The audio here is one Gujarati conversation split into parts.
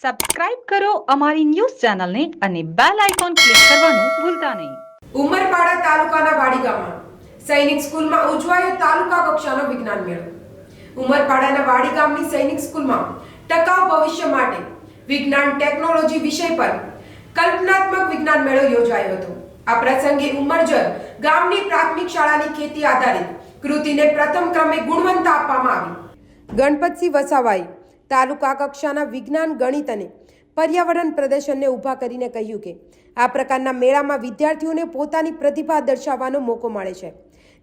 સબસ્ક્રાઇબ કરો અમારી ન્યૂઝ ચેનલને અને બેલ આઇકોન ક્લિક કરવાનું ભૂલતા નહીં. ઉમરપાડા તાલુકાના વાડી ગામમાં સૈનિક સ્કૂલમાં ઉજવાયો તાલુકા કક્ષાનો વિજ્ઞાન મેળો. ઉમરપાડાના વાડી ગામની સૈનિક સ્કૂલમાં ટકાઉ ભવિષ્ય માટે વિજ્ઞાન ટેકનોલોજી વિષય પર કલ્પનાત્મક વિજ્ઞાન મેળો યોજાયો હતો. આ પ્રસંગે ઉમરજર ગામની પ્રાથમિક શાળાની ખેતી આધારિત કૃતિને પ્રથમ ક્રમે ગુણવત્તા આપવામાં આવી. ગણપતસિંહ વસાવાએ તાલુકા કક્ષાના વિજ્ઞાન, ગણિત અને પર્યાવરણ પ્રદર્શનને ઊભા કરીને કહ્યું કે આ પ્રકારના મેળામાં વિદ્યાર્થીઓને પોતાની પ્રતિભા દર્શાવવાનો મોકો મળે છે.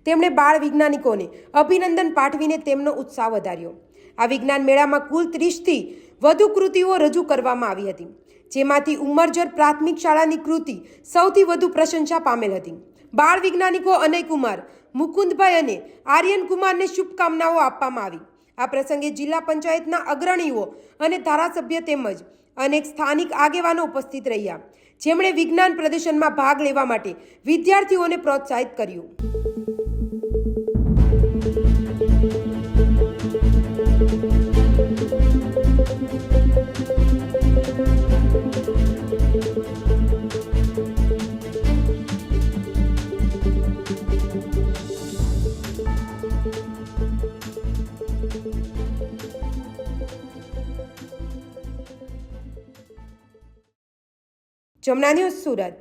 તેમણે બાળ વૈજ્ઞાનિકોને અભિનંદન પાઠવીને તેમનો ઉત્સાહ વધાર્યો. આ વિજ્ઞાન મેળામાં કુલ 30થી વધુ કૃતિઓ રજૂ કરવામાં આવી હતી, જેમાંથી ઉમરજર પ્રાથમિક શાળાની કૃતિ સૌથી વધુ પ્રશંસા પામેલ હતી. બાળ વૈજ્ઞાનિકો અનયકુમાર, મુકુંદભાઈ અને આર્યનકુમારને શુભકામનાઓ આપવામાં આવી. આ પ્રસંગે જિલ્લા પંચાયતના અગ્રણીઓ અને ધારાસભ્ય તેમજ અનેક સ્થાનિક આગેવાનો ઉપસ્થિત રહ્યા, જેમણે વિજ્ઞાન પ્રદર્શનમાં ભાગ લેવા માટે વિદ્યાર્થીઓને પ્રોત્સાહિત કર્યું. જમના ન્યૂઝ, સુરત.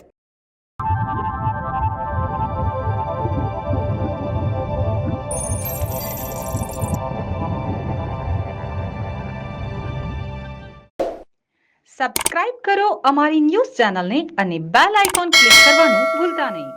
સબસ્ક્રાઇબ કરો અમારી ન્યૂઝ ચેનલને અને બેલ આઇકોન ક્લિક કરવાનું ભૂલતા નહીં.